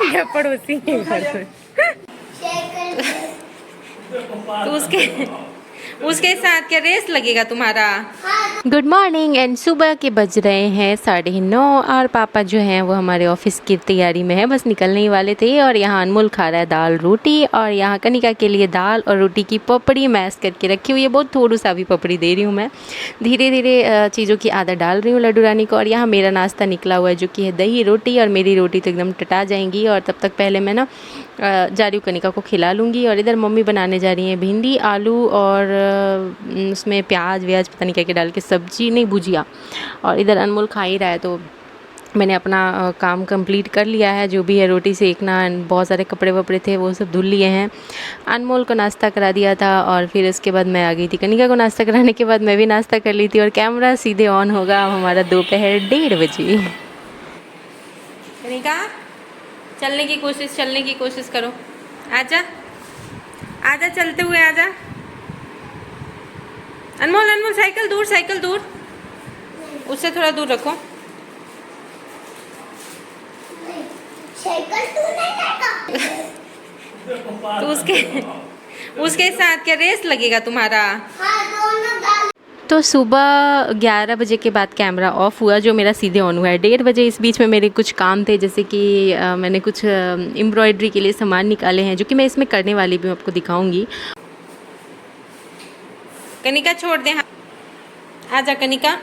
या पड़ोसी के घर में। तो उसके साथ क्या रेस लगेगा तुम्हारा? गुड मॉर्निंग एंड सुबह के बज रहे हैं 9:30 और पापा जो हैं वो हमारे ऑफिस की तैयारी में है, बस निकलने ही वाले थे। और यहाँ अनमोल खा रहा है दाल रोटी और यहाँ कनिका के लिए दाल और रोटी की पपड़ी मैश करके रखी हुई है। बहुत थोड़ी सा भी पपड़ी दे रही हूँ मैं, धीरे धीरे चीज़ों की आदत डाल रही हूँ लड्डू रानी को। और यहाँ मेरा नाश्ता निकला हुआ है जो कि है दही रोटी, और मेरी रोटी तो एकदम टटा जाएंगी। और तब तक पहले मैं ना जा रही हूँ कनिका को खिला लूँगी। और इधर मम्मी बनाने जा रही हैं भिंडी आलू और उसमें प्याज व्याज पता नहीं क्या क्या डाल के सब्जी, नहीं भुजिया। और इधर अनमोल खा ही रहा है, तो मैंने अपना काम कंप्लीट कर लिया है। जो भी है रोटी सेकना, बहुत सारे कपड़े वपड़े थे वो सब धुल लिए हैं। अनमोल को नाश्ता करा दिया था और फिर उसके बाद मैं आ गई थी। कनिका को नाश्ता कराने के बाद मैं भी नाश्ता कर ली थी। और कैमरा सीधे ऑन होगा हमारा दोपहर 1:30 बजे। कनिका चलने की कोशिश करो। आजा आजा, चलते हुए आजा। अनमोल साइकिल दूर, उससे थोड़ा दूर रखो। साइकिल तू नहीं लेगा। तो उसके साथ क्या रेस लगेगा तुम्हारा? हाँ, दोनों। तो सुबह 11 बजे के बाद कैमरा ऑफ हुआ, जो मेरा सीधे ऑन हुआ है 1:30 बजे। इस बीच में मेरे कुछ काम थे, जैसे कि मैंने कुछ एम्ब्रॉयडरी के लिए सामान निकाले हैं जो कि मैं इसमें करने वाली भी हूँ, आपको दिखाऊंगी। कनिका छोड़ दे, हाँ आजा कनिका,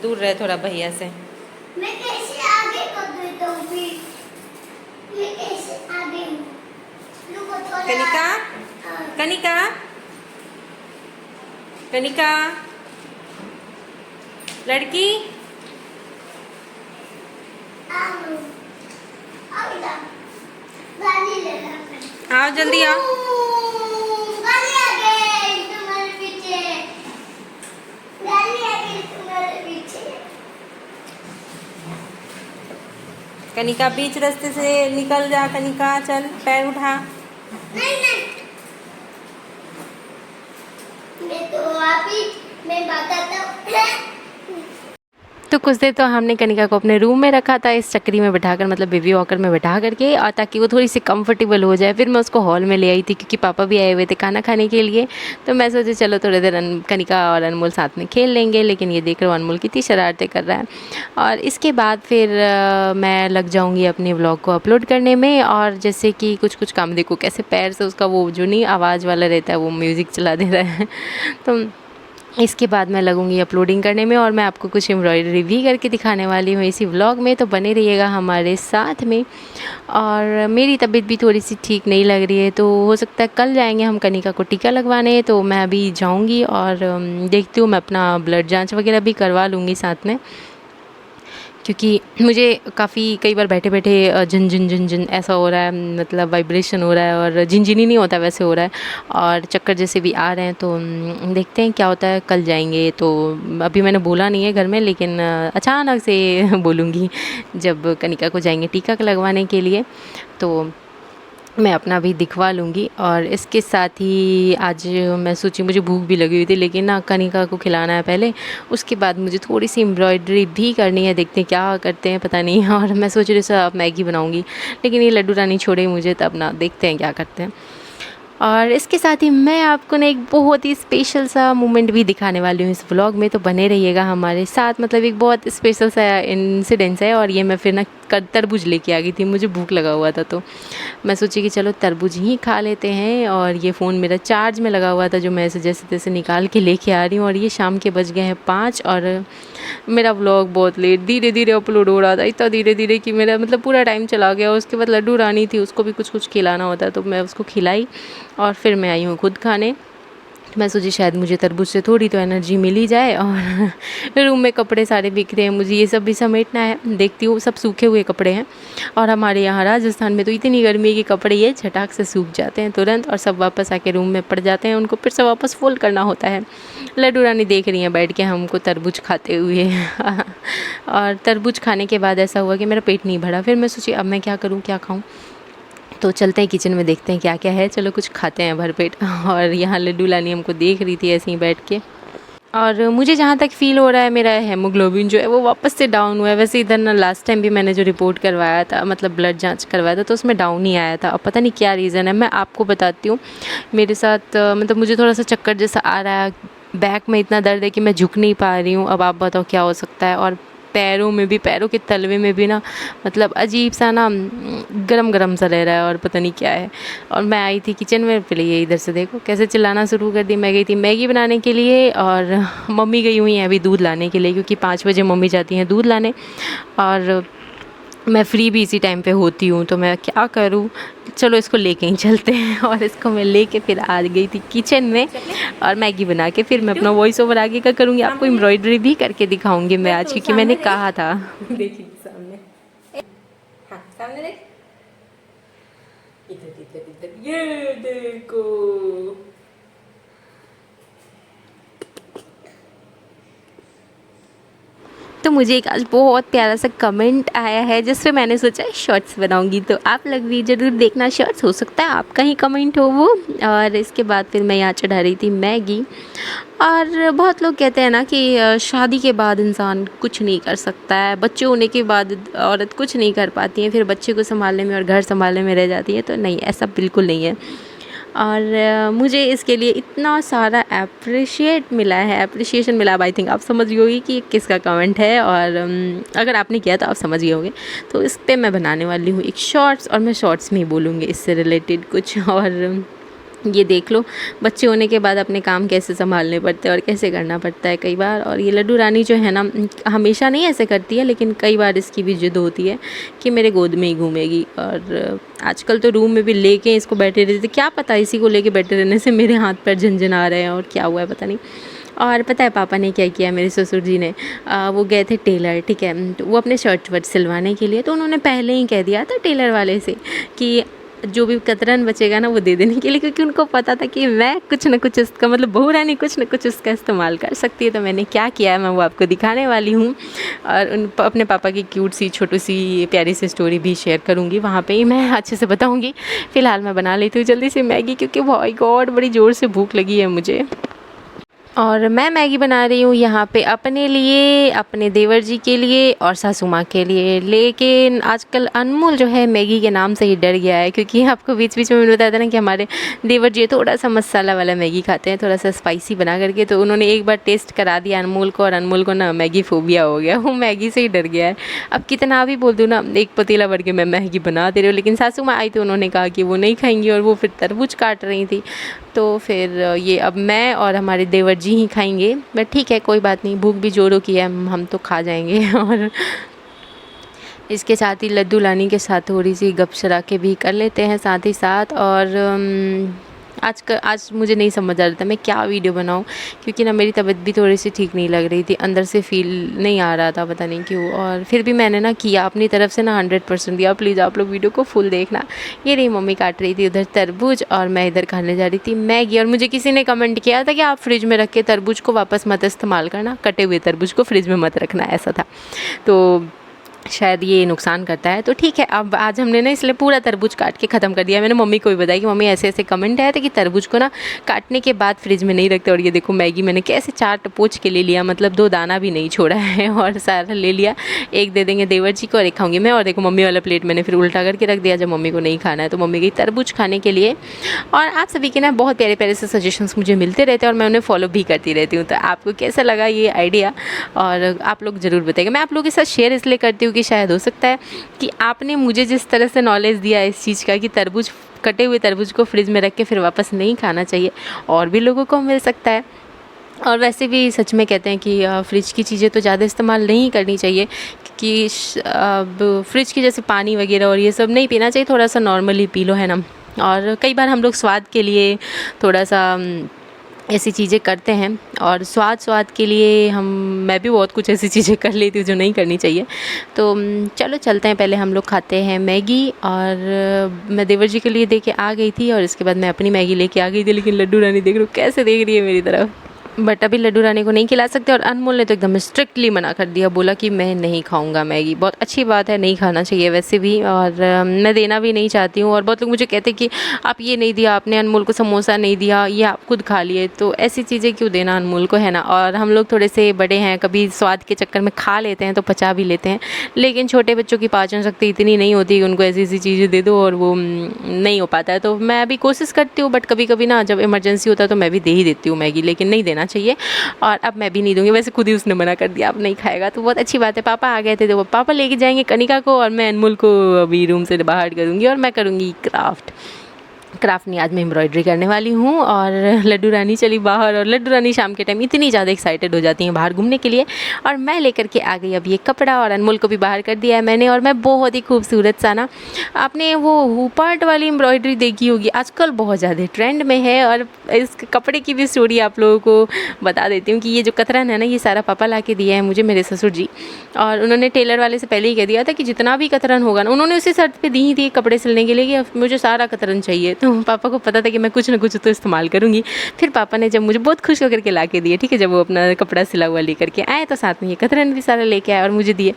दूर रहे थोड़ा भैया से। मैं कैसे आगे कर देता हूँ भी? मैं कैसे आगे? कनिका लड़की, आओ जल्दी आओ। कनिका बीच रास्ते से निकल जा। कनिका चल, पैर उठा। नहीं मैं बताता हूँ। तो कुछ देर तो हमने कनिका को अपने रूम में रखा था, इस चक्री में बैठाकर, मतलब बेबी वॉकर में बैठा करके, और ताकि वो थोड़ी सी कंफर्टेबल हो जाए। फिर मैं उसको हॉल में ले आई थी क्योंकि पापा भी आए हुए थे खाना खाने के लिए। तो मैं सोची चलो थोड़ी देर कनिका और अनमोल साथ में खेल लेंगे। लेकिन ये देख रहे हो अनमोल कितनी शरारतें कर रहा है। और इसके बाद फिर मैं लग जाऊँगी अपने व्लॉग को अपलोड करने में। और जैसे कि कुछ काम, देखो कैसे पैर से उसका वो जो नहीं आवाज़ वाला रहता है वो म्यूज़िक चला दे रहा है। तो इसके बाद मैं लगूंगी अपलोडिंग करने में, और मैं आपको कुछ एम्ब्रॉयडरी भी करके दिखाने वाली हूँ इसी व्लॉग में। तो बने रहिएगा हमारे साथ में। और मेरी तबीयत भी थोड़ी सी ठीक नहीं लग रही है, तो हो सकता है कल जाएंगे हम कनिका को टीका लगवाने। तो मैं अभी जाऊँगी और देखती हूँ, मैं अपना ब्लड जाँच वगैरह भी करवा लूँगी साथ में, क्योंकि मुझे काफ़ी कई बार बैठे बैठे झन झन झन झन ऐसा हो रहा है, मतलब वाइब्रेशन हो रहा है, और झिनझिनी नहीं होता वैसे हो रहा है, और चक्कर जैसे भी आ रहे हैं। तो देखते हैं क्या होता है, कल जाएंगे। तो अभी मैंने बोला नहीं है घर में, लेकिन अचानक से बोलूँगी जब कनिका को जाएंगे टीका लगवाने के लिए, तो मैं अपना भी दिखवा लूँगी। और इसके साथ ही आज मैं सोची, मुझे भूख भी लगी हुई थी, लेकिन ना कनिका को खिलाना है पहले, उसके बाद मुझे थोड़ी सी एम्ब्रॉयडरी भी करनी है। देखते हैं क्या करते हैं, पता नहीं। और मैं सोच रही थी अब मैगी बनाऊँगी, लेकिन ये लड्डू रानी छोड़े मुझे, तब ना देखते हैं क्या करते हैं। और इसके साथ ही मैं आपको ना एक बहुत ही स्पेशल सा मोमेंट भी दिखाने वाली हूँ इस व्लॉग में, तो बने रहिएगा हमारे साथ। मतलब एक बहुत स्पेशल सा इंसिडेंस है। और ये मैं फिर ना तरबूज लेके आ गई थी, मुझे भूख लगा हुआ था, तो मैं सोची कि चलो तरबूज ही खा लेते हैं। और ये फ़ोन मेरा चार्ज में लगा हुआ था, जो मैं जैसे तैसे निकाल के लेके आ रही हूँ। और ये शाम के बज गए हैं 5, और मेरा व्लॉग बहुत लेट धीरे धीरे अपलोड हो रहा था, इतना धीरे धीरे कि मेरा मतलब पूरा टाइम चला गया। उसके बाद लड्डू रानी थी, उसको भी कुछ खिलाना होता है, तो मैं उसको खिलाई और फिर मैं आई हूँ खुद खाने। मैं सोची शायद मुझे तरबूज से थोड़ी तो एनर्जी मिल ही जाए। और रूम में कपड़े सारे बिखरे हैं, मुझे ये सब भी समेटना है। देखती हूँ, सब सूखे हुए कपड़े हैं, और हमारे यहाँ राजस्थान में तो इतनी गर्मी है कि कपड़े ये झटाक से सूख जाते हैं तुरंत, और सब वापस आके रूम में पड़ जाते हैं, उनको फिर से वापस फोल्ड करना होता है। लड्डू रानी देख रही हैं बैठ के हमको तरबूज खाते हुए। और तरबूज खाने के बाद ऐसा हुआ कि मेरा पेट नहीं भरा। फिर मैं सोची अब मैं क्या करूँ, क्या खाऊँ। तो चलते हैं किचन में, देखते हैं क्या क्या है, चलो कुछ खाते हैं भरपेट। और यहाँ लड्डू लानी हमको देख रही थी ऐसे ही बैठ के। और मुझे जहाँ तक फ़ील हो रहा है मेरा हेमोग्लोबिन जो है वो वापस से डाउन हुआ है। वैसे इधर ना लास्ट टाइम भी मैंने जो रिपोर्ट करवाया था, मतलब ब्लड जांच करवाया था, तो उसमें डाउन ही आया था। अब पता नहीं क्या रीज़न है, मैं आपको बताती हूँ। मेरे साथ मतलब मुझे थोड़ा सा चक्कर जैसा आ रहा है, बैक में इतना दर्द है कि मैं झुक नहीं पा रही हूँ। अब आप बताओ क्या हो सकता है। और पैरों में भी, पैरों के तलवे में भी ना मतलब अजीब सा ना गरम गरम सा रह रहा है और पता नहीं क्या है। और मैं आई थी किचन में, पहले ये इधर से देखो कैसे चिल्लाना शुरू कर दी। मैं गई थी मैगी बनाने के लिए और मम्मी गई हुई हैं अभी दूध लाने के लिए, क्योंकि 5 बजे मम्मी जाती हैं दूध लाने और मैं फ्री भी इसी टाइम पे होती हूँ। तो मैं क्या करूँ, चलो इसको लेके ही चलते हैं। और इसको मैं लेके फिर आ गई थी किचन में और मैगी बना के फिर मैं अपना वॉइस ओवर आगे का करूँगी। आपको एम्ब्रॉयडरी भी करके दिखाऊंगी मैं आज, क्योंकि मैंने कहा था। देखिए सामने, हाँ सामने देख, इधर इधर इधर, ये देखो। तो मुझे एक आज बहुत प्यारा सा कमेंट आया है जिस पे मैंने सोचा शॉर्ट्स बनाऊंगी, तो आप लोग भी ज़रूर देखना शॉर्ट्स, हो सकता है आपका ही कमेंट हो वो। और इसके बाद फिर मैं यहाँ चढ़ा रही थी मैगी। और बहुत लोग कहते हैं ना कि शादी के बाद इंसान कुछ नहीं कर सकता है, बच्चे होने के बाद औरत कुछ नहीं कर पाती है, फिर बच्चे को संभालने में और घर संभालने में रह जाती है। तो नहीं, ऐसा बिल्कुल नहीं है। और मुझे इसके लिए इतना सारा एप्रिशिएशन मिला। अब आई थिंक आप समझ गई होगी कि किसका कमेंट है, और अगर आपने किया तो आप समझ गए होंगे। तो इस पे मैं बनाने वाली हूँ एक शॉर्ट्स, और मैं शॉर्ट्स में ही बोलूँगी इससे रिलेटेड कुछ। और ये देख लो, बच्चे होने के बाद अपने काम कैसे संभालने पड़ते हैं और कैसे करना पड़ता है कई बार। और ये लड्डू रानी जो है ना, हमेशा नहीं ऐसे करती है, लेकिन कई बार इसकी भी जिद होती है कि मेरे गोद में ही घूमेगी। और आजकल तो रूम में भी लेके इसको बैठे रहते, क्या पता इसी को लेके बैठे रहने से मेरे हाथ पैर झनझना रहे हैं और क्या हुआ है पता नहीं। और पता है पापा ने क्या किया, मेरे ससुर जी ने वो गए थे टेलर, ठीक है, तो वो अपने शर्ट वर्ट सिलवाने के लिए, तो उन्होंने पहले ही कह दिया था टेलर वाले से कि जो भी कतरन बचेगा ना वो दे देने के लिए, क्योंकि उनको पता था कि मैं कुछ ना कुछ इसका, मतलब बहू रानी कुछ ना कुछ इसका इस्तेमाल कर सकती है। तो मैंने क्या किया है मैं वो आपको दिखाने वाली हूँ। और अपने पापा की क्यूट सी छोटी सी प्यारी सी स्टोरी भी शेयर करूँगी, वहाँ पे ही मैं अच्छे से बताऊँगी। फ़िलहाल मैं बना लेती हूँ जल्दी से मैगी, क्योंकि भाई गॉड बड़ी ज़ोर से भूख लगी है मुझे। और मैं मैगी बना रही हूँ यहाँ पे अपने लिए, अपने देवर जी के लिए और सासू माँ के लिए। लेकिन आजकल अनमोल जो है मैगी के नाम से ही डर गया है, क्योंकि आपको बीच बीच में मैंने बताया था ना कि हमारे देवर जी थोड़ा सा मसाला वाला मैगी खाते हैं, थोड़ा सा स्पाइसी बना करके। तो उन्होंने एक बार टेस्ट करा दिया अनमोल को, और अनमोल को ना मैगी फोबिया हो गया, वो मैगी से ही डर गया है। अब कितना भी बोल दूँ ना, एक पतीला भर के मैं मैगी बना दे रही हूँ, लेकिन सासू माँ आई तो उन्होंने कहा कि वो नहीं खाएंगी, और वो फिर तरबूज काट रही थी। तो फिर ये अब मैं और हमारे देवर जी ही खाएंगे। बट ठीक है, कोई बात नहीं, भूख भी जोरों की है, हम तो खा जाएंगे। और इसके साथ ही लड्डू लानी के साथ थोड़ी सी गपशराके भी कर लेते हैं साथ ही साथ। और आज मुझे नहीं समझ आ रहा था मैं क्या वीडियो बनाऊं, क्योंकि ना मेरी तबीयत भी थोड़ी सी ठीक नहीं लग रही थी, अंदर से फील नहीं आ रहा था, पता नहीं क्यों। और फिर भी मैंने ना किया अपनी तरफ से ना 100% दिया। प्लीज़ आप लोग वीडियो को फुल देखना। ये रही मम्मी काट रही थी उधर तरबूज, और मैं इधर खाने जा रही थी मैगी। और मुझे किसी ने कमेंट किया था कि आप फ्रिज में रख के तरबूज को वापस मत इस्तेमाल करना, कटे हुए तरबूज को फ्रिज में मत रखना, ऐसा था। तो शायद ये नुकसान करता है। तो ठीक है, अब आज हमने ना इसलिए पूरा तरबूज काट के ख़त्म कर दिया। मैंने मम्मी को भी बताया कि मम्मी ऐसे ऐसे कमेंट आया था कि तरबूज को ना काटने के बाद फ्रिज में नहीं रखते। और ये देखो मैगी मैंने कैसे चाट पोंछ के ले लिया, मतलब 2 दाना भी नहीं छोड़ा है, और सारा ले लिया। एक दे देंगे देवर जी को और एक खाऊंगी मैं। और देखो मम्मी वाला प्लेट मैंने फिर उल्टा करके रख दिया, जब मम्मी को नहीं खाना है तो मम्मी गई तरबूज खाने के लिए। और आप सभी के ना बहुत प्यारे प्यारे से सजेशंस मुझे मिलते रहते हैं, और मैं उन्हें फॉलो भी करती रहती हूँ। तो आपको कैसा लगा ये आइडिया, और आप लोग ज़रूर बताइएगा। मैं आप लोगों के साथ शेयर इसलिए करती हूँ कि शायद हो सकता है कि आपने मुझे जिस तरह से नॉलेज दिया इस चीज़ का कि तरबूज, कटे हुए तरबूज को फ्रिज में रख के फिर वापस नहीं खाना चाहिए, और भी लोगों को मिल सकता है। और वैसे भी सच में कहते हैं कि फ्रिज की चीज़ें तो ज़्यादा इस्तेमाल नहीं करनी चाहिए, क्योंकि अब फ्रिज की जैसे पानी वगैरह और ये सब नहीं पीना चाहिए, थोड़ा सा नॉर्मली पी लो, है ना। और कई बार हम लोग स्वाद के लिए थोड़ा सा ऐसी चीज़ें करते हैं, और स्वाद के लिए मैं भी बहुत कुछ ऐसी चीज़ें कर लेती हूँ जो नहीं करनी चाहिए। तो चलो चलते हैं, पहले हम लोग खाते हैं मैगी। और मैं देवर जी के लिए दे के आ गई थी, और इसके बाद मैं अपनी मैगी लेके आ गई थी। लेकिन लड्डू रानी देख रही हूँ कैसे देख रही है मेरी तरफ। बट अभी लड्डू रानी को नहीं खिला सकते और अनमोल ने तो एकदम स्ट्रिक्टली मना कर दिया, बोला कि मैं नहीं खाऊंगा मैगी। बहुत अच्छी बात है, नहीं खाना चाहिए वैसे भी, और मैं देना भी नहीं चाहती हूँ। और बहुत लोग मुझे कहते कि आप ये नहीं दिया, आपने अनमोल को समोसा नहीं दिया, ये आप खुद खा लिए, तो ऐसी चीज़ें क्यों देना अनमोल को, है ना। और हम लोग थोड़े से बड़े हैं, कभी स्वाद के चक्कर में खा लेते हैं तो पचा भी लेते हैं, लेकिन छोटे बच्चों की पाचन शक्ति इतनी नहीं होती कि उनको ऐसी ऐसी चीज़ें दे दो और वो नहीं हो पाता है। तो मैं भी कोशिश करती हूँ, बट कभी कभी ना जब इमरजेंसी होता है तो मैं भी दे ही देती हूँ मैगी, लेकिन नहीं देना चाहिए। और अब मैं भी नहीं दूँगी, वैसे खुद ही उसने मना कर दिया, अब नहीं खाएगा, तो बहुत अच्छी बात है। पापा आ गए थे तो पापा लेके जाएंगे कनिका को, और मैं अनमोल को अभी रूम से बाहर करूँगी और मैं करूँगी क्राफ्ट नहीं, आज मैं एम्ब्रॉयडरी करने वाली हूँ। और लड्डू रानी चली बाहर, और लड्डू रानी शाम के टाइम इतनी ज़्यादा एक्साइटेड हो जाती हैं बाहर घूमने के लिए, और मैं लेकर के आ गई अब ये कपड़ा, और अनमोल को भी बाहर कर दिया है मैंने। और मैं बहुत ही खूबसूरत सा ना, आपने वो हुपार्ट वाली एम्ब्रॉयडरी देखी होगी, आजकल बहुत ज़्यादा ट्रेंड में है। और इस कपड़े की भी स्टोरी आप लोगों को बता देती हूँ कि ये जो कतरन है ना, ये सारा पापा ला के दिया है मुझे, मेरे ससुर जी, और उन्होंने टेलर वाले से पहले ही कह दिया था कि जितना भी कतरन होगा ना, उन्होंने उसी शर्त पे दी ही थी कपड़े सिलने के लिए कि मुझे सारा कतरन चाहिए। तो पापा को पता था कि मैं कुछ ना कुछ तो इस्तेमाल करूँगी। फिर पापा ने जब मुझे बहुत खुश होकर के ला के दिए, ठीक है, जब वो अपना कपड़ा सिला हुआ लेकर के आए तो साथ में ये कतरन भी सारा लेके आए और मुझे दिए।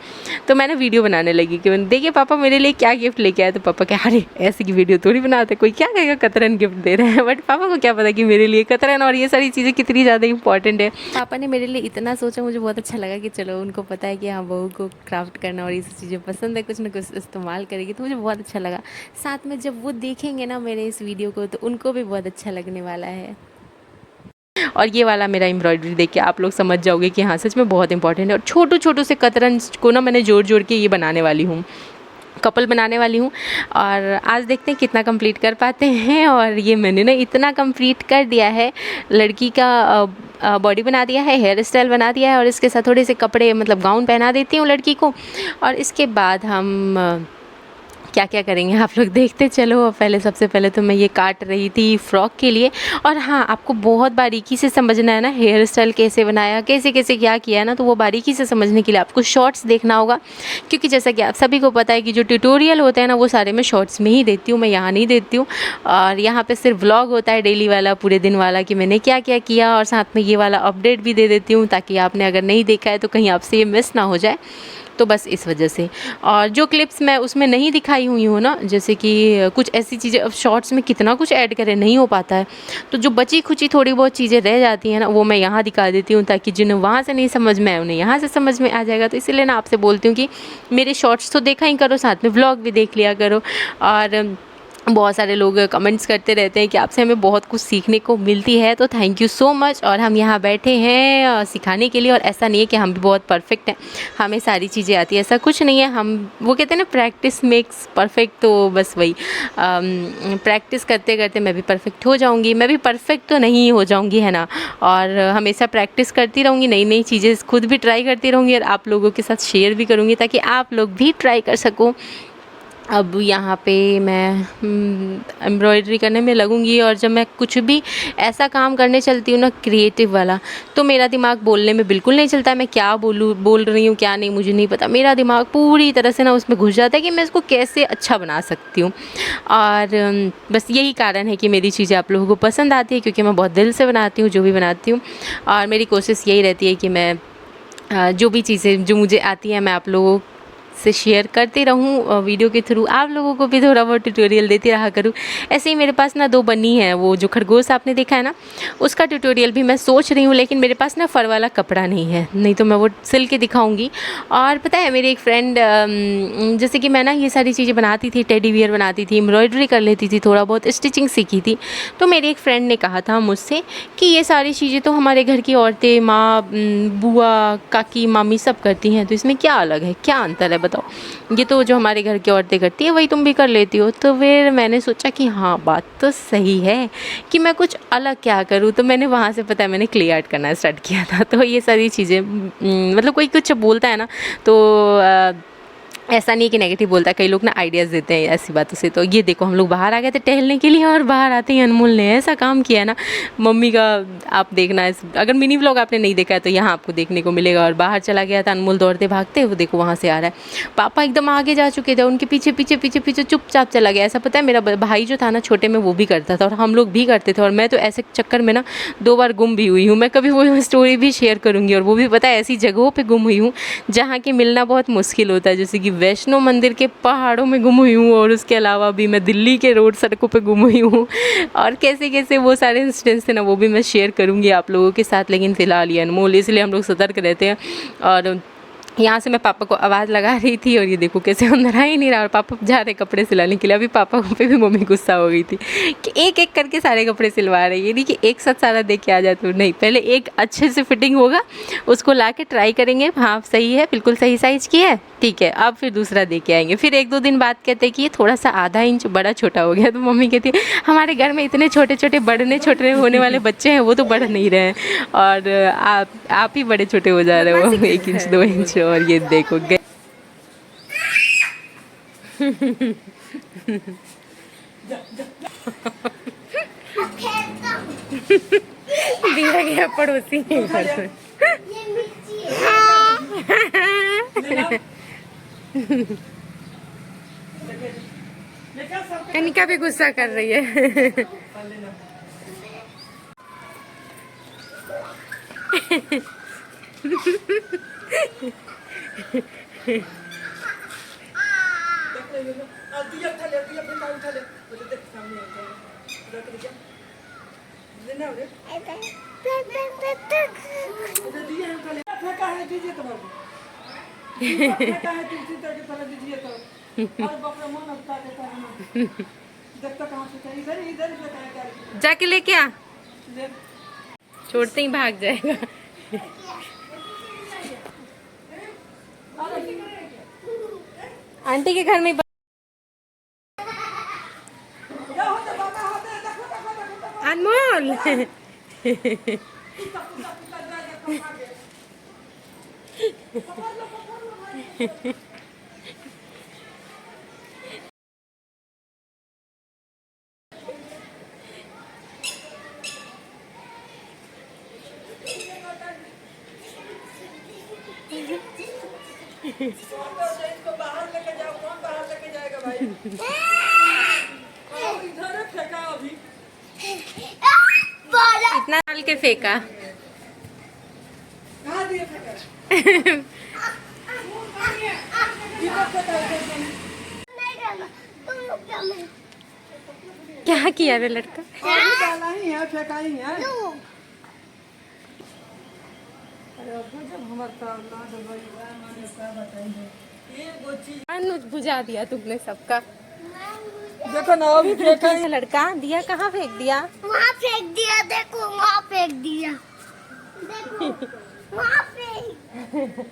तो मैंने वीडियो बनाने लगी कि देखिए पापा मेरे लिए क्या गिफ्ट लेके आए। तो पापा क्या, अरे ऐसी की वीडियो थोड़ी बनाते, कोई क्या कहेगा कतरन गिफ्ट दे रहे हैं। बट पापा को क्या पता कि मेरे लिए कतरन और ये सारी चीज़ें कितनी ज़्यादा इंपॉर्टेंट है। पापा ने मेरे लिए इतना सोचा, मुझे बहुत अच्छा लगा कि चलो उनको पता है कि हाँ बहू को क्राफ्ट करना और ये सब चीज़ें पसंद है, कुछ ना कुछ इस्तेमाल करेगी, तो मुझे बहुत अच्छा लगा। साथ में जब वो देखेंगे ना मेरे इस वीडियो को तो उनको भी बहुत अच्छा लगने वाला है। और ये वाला मेरा एम्ब्रॉयडरी देख के आप लोग समझ जाओगे कि हाँ सच में बहुत इंपॉर्टेंट है। और छोटू से कतरन को ना मैंने जोड़ के ये बनाने वाली हूँ, कपल बनाने वाली हूँ। और आज देखते हैं कितना कंप्लीट कर पाते हैं। और ये मैंने ना इतना कंप्लीट कर दिया है, लड़की का बॉडी बना दिया है, हेयर स्टाइल बना दिया है, और इसके साथ थोड़े से कपड़े मतलब गाउन पहना देती हूँ लड़की को। और इसके बाद हम क्या क्या करेंगे आप लोग देखते चलो। पहले सबसे पहले तो मैं ये काट रही थी फ्रॉक के लिए। और हाँ, आपको बहुत बारीकी से समझना है ना हेयर स्टाइल कैसे बनाया, कैसे कैसे क्या किया है ना, तो वो बारीकी से समझने के लिए आपको शॉर्ट्स देखना होगा। क्योंकि जैसा कि आप सभी को पता है कि जो ट्यूटोरियल होते हैं ना वो सारे मैं शॉर्ट्स में ही देती हूँ, मैं यहाँ नहीं देती हूँ। और यहाँ पर सिर्फ व्लॉग होता है डेली वाला, पूरे दिन वाला, कि मैंने क्या क्या किया, और साथ में ये वाला अपडेट भी दे देती हूँ ताकि आपने अगर नहीं देखा है तो कहीं आपसे ये मिस ना हो जाए। तो बस इस वजह से। और जो क्लिप्स मैं उसमें नहीं दिखाई हुई हूँ ना, जैसे कि कुछ ऐसी चीज़ें, अब शॉर्ट्स में कितना कुछ ऐड करें नहीं हो पाता है, तो जो बची खुची थोड़ी बहुत चीज़ें रह जाती हैं ना वो मैं यहाँ दिखा देती हूँ, ताकि जिन्हें वहाँ से नहीं समझ में आए उन्हें यहाँ से समझ में आ जाएगा। तो इसीलिए ना आपसे बोलती हूँ कि मेरे शॉर्ट्स तो देखा ही करो, साथ में व्लॉग भी देख लिया करो। और बहुत सारे लोग कमेंट्स करते रहते हैं कि आपसे हमें बहुत कुछ सीखने को मिलती है, तो थैंक यू सो मच। और हम यहाँ बैठे हैं सिखाने के लिए, और ऐसा नहीं है कि हम भी बहुत परफेक्ट हैं, हमें सारी चीज़ें आती है, ऐसा कुछ नहीं है। हम वो कहते हैं ना प्रैक्टिस मेक्स परफेक्ट, तो बस वही प्रैक्टिस करते करते मैं भी परफेक्ट हो जाऊँगी। मैं भी परफेक्ट तो नहीं हो जाऊँगी, है ना, और हमेशा प्रैक्टिस करती रहूँगी, नई नई चीज़ें खुद भी ट्राई करती रहूँगी और आप लोगों के साथ शेयर भी करूँगी ताकि आप लोग भी ट्राई कर सको। अब यहाँ पे मैं एम्ब्रॉयडरी करने में लगूंगी। और जब मैं कुछ भी ऐसा काम करने चलती हूँ ना क्रिएटिव वाला, तो मेरा दिमाग बोलने में बिल्कुल नहीं चलता है, मैं क्या बोल रही हूँ क्या नहीं मुझे नहीं पता। मेरा दिमाग पूरी तरह से ना उसमें घुस जाता है कि मैं इसको कैसे अच्छा बना सकती हूँ। और बस यही कारण है कि मेरी चीज़ें आप लोगों को पसंद आती है, क्योंकि मैं बहुत दिल से बनाती हूँ जो भी बनाती हूँ। और मेरी कोशिश यही रहती है कि मैं जो भी चीज़ें जो मुझे आती हैं मैं आप लोगों से शेयर करती रहूँ वीडियो के थ्रू, आप लोगों को भी थोड़ा बहुत ट्यूटोरियल देती रहा करूँ। ऐसे ही मेरे पास ना 2 बनी है, वो जो खरगोश आपने देखा है ना उसका ट्यूटोरियल भी मैं सोच रही हूँ, लेकिन मेरे पास ना फर वाला कपड़ा नहीं है, नहीं तो मैं वो सिल के दिखाऊंगी। और पता है मेरी एक फ्रेंड, जैसे कि मैं ना ये सारी चीज़ें बनाती थी, टेडी बियर बनाती थी, एम्ब्रॉयडरी कर लेती थी, थोड़ा बहुत स्टिचिंग सीखी थी। तो मेरी एक फ्रेंड ने कहा था मुझसे कि ये सारी चीज़ें तो हमारे घर की औरतें, माँ, बुआ, काकी, मामी सब करती हैं, तो इसमें क्या अलग है, क्या अंतर है बताओ, ये तो जो हमारे घर की औरतें करती है वही तुम भी कर लेती हो। तो फिर मैंने सोचा कि हाँ बात तो सही है, कि मैं कुछ अलग क्या करूँ। तो मैंने वहाँ से पता है मैंने क्ले आर्ट करना स्टार्ट किया था। तो ये सारी चीज़ें मतलब कोई कुछ बोलता है ना तो ऐसा नहीं है कि नेगेटिव बोलता है, कई लोग ना आइडियाज़ देते हैं ऐसी बातों से। तो ये देखो हम लोग बाहर आ गए थे टहलने के लिए और बाहर आते ही अनमोल ने ऐसा काम किया ना मम्मी का। आप देखना अगर मिनी व्लॉग आपने नहीं देखा है तो यहाँ आपको देखने को मिलेगा। और बाहर चला गया था अनमोल दौड़ते भागते, वो देखो वहाँ से आ रहा है। पापा एकदम आगे जा चुके थे, उनके पीछे पीछे पीछे पीछे चुपचाप चला गया। ऐसा पता है मेरा भाई जो था ना छोटे में वो भी करता था और हम लोग भी करते थे। और मैं तो ऐसे चक्कर में ना 2 बार गुम भी हुई हूँ। मैं कभी वो स्टोरी भी शेयर करूँगी। और वो भी पता है ऐसी जगहों पर गुम हुई हूँ जहाँ की मिलना बहुत मुश्किल होता है, जैसे कि वैष्णो मंदिर के पहाड़ों में गुम हुई हूँ। और उसके अलावा भी मैं दिल्ली के रोड सड़कों पे गुम हुई हूँ। और कैसे कैसे वो सारे इंसिडेंट्स थे ना वो भी मैं शेयर करूँगी आप लोगों के साथ। लेकिन फ़िलहाल ये अनमोल, इसलिए हम लोग सतर्क रहते हैं। और यहाँ से मैं पापा को आवाज़ लगा रही थी और ये देखो कैसे अंदर आ ही नहीं रहा। और पापा जा रहे कपड़े सिलाने के लिए। अभी पापा पे भी मम्मी गुस्सा हो गई थी कि एक एक करके सारे कपड़े सिलवा रही है, ये नहीं कि एक साथ सारा देख के आ जाए। तो नहीं, पहले एक अच्छे से फिटिंग होगा उसको ला के ट्राई करेंगे, हाँ सही है बिल्कुल सही साइज़ की है ठीक है, अब फिर दूसरा दे के आएंगे। फिर 1-2 दिन बाद कहते हैं कि ये थोड़ा सा आधा इंच बड़ा छोटा हो गया। तो मम्मी कहती है हमारे घर में इतने छोटे छोटे बढ़ने छोटे होने वाले बच्चे हैं, वो तो बढ़ नहीं रहे हैं और आप ही बड़े छोटे हो जा रहे हो 1 इंच 2 इंच। और ये देखो दिया गया पड़ोसी के घर में। कनिका भी गुस्सा कर रही है। जाके लेके आ, छोड़ते ही भाग जाएगा। आंटी के घर में अनमोल। इसको बाहर लेके जाओ, कौन बाहर लेके जाएगा भाई? इधर फेंका अभी, इतना डाल के फेंका। कहाँ दिए फेंका? क्या किया रे लड़का? डाला ही है, फेंका ही है। अनुज बुझा दिया तुमने सबका। देखो ना अभी फेंका ही लड़का। दिया कहाँ फेंक दिया? वहाँ फेंक दिया, देखो वहाँ फेंक दिया, देखो वहाँ फेंक।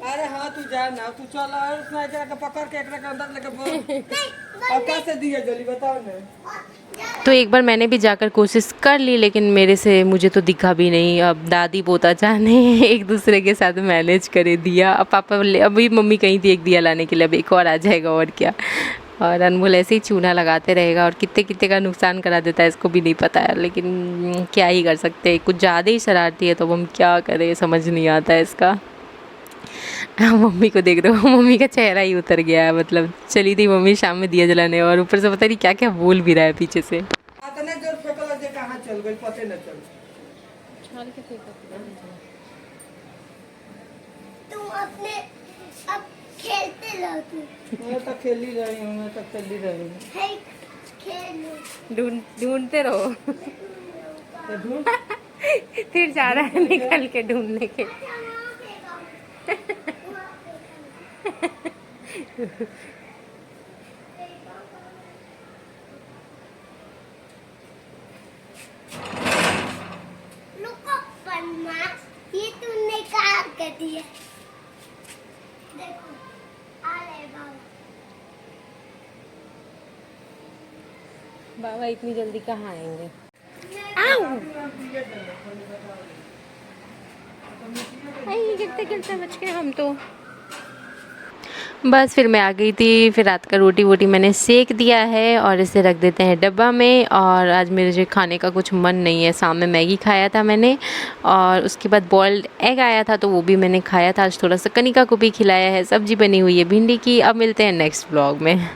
अरे हाँ तू जा ना, तू चल और पकड़ के एक अंदर लेके और कैसे दिया जल्दी बताओ ना। तो एक बार मैंने भी जाकर कोशिश कर ली लेकिन मेरे से मुझे तो दिखा भी नहीं। अब दादी पोता जाने एक दूसरे के साथ मैनेज करे दिया। अब पापा अभी मम्मी कहीं थी एक दिया लाने के लिए, अब एक और आ जाएगा और क्या। और अनमोल ऐसे ही चूना लगाते रहेगा और कितने कितने का नुकसान करा देता है इसको भी नहीं पता है। लेकिन क्या ही कर सकते हैं, कुछ ज़्यादा ही शरारती है तो अब हम क्या करें, समझ नहीं आता है इसका। मम्मी को देख रहे हो, मम्मी का चेहरा ही उतर गया है। मतलब चली थी मम्मी शाम में दिया जलाने और ऊपर से पता नहीं क्या क्या बोल भी रहा है पीछे से। तुम अपने अब खेलते रहो। मैं तो खेल ही रही हूँ, मैं तो खेल ही रही हूँ। ढूंढते रहो। फिर जा रहा है निकल के ढूंढने के। ये तूने कहा कर दिया, देखो आ ले बाबा। बाबा इतनी जल्दी कहाँ आएंगे। आओ गिरते गिरते बच गए हम तो। बस फिर मैं आ गई थी, फिर रात का रोटी वोटी मैंने सेक दिया है और इसे रख देते हैं डब्बा में। और आज मेरे जो खाने का कुछ मन नहीं है, शाम में मैगी खाया था मैंने और उसके बाद बॉइल्ड एग आया था तो वो भी मैंने खाया था। आज थोड़ा सा कनिका को भी खिलाया है, सब्जी बनी हुई है भिंडी की। अब मिलते हैं नेक्स्ट व्लॉग में।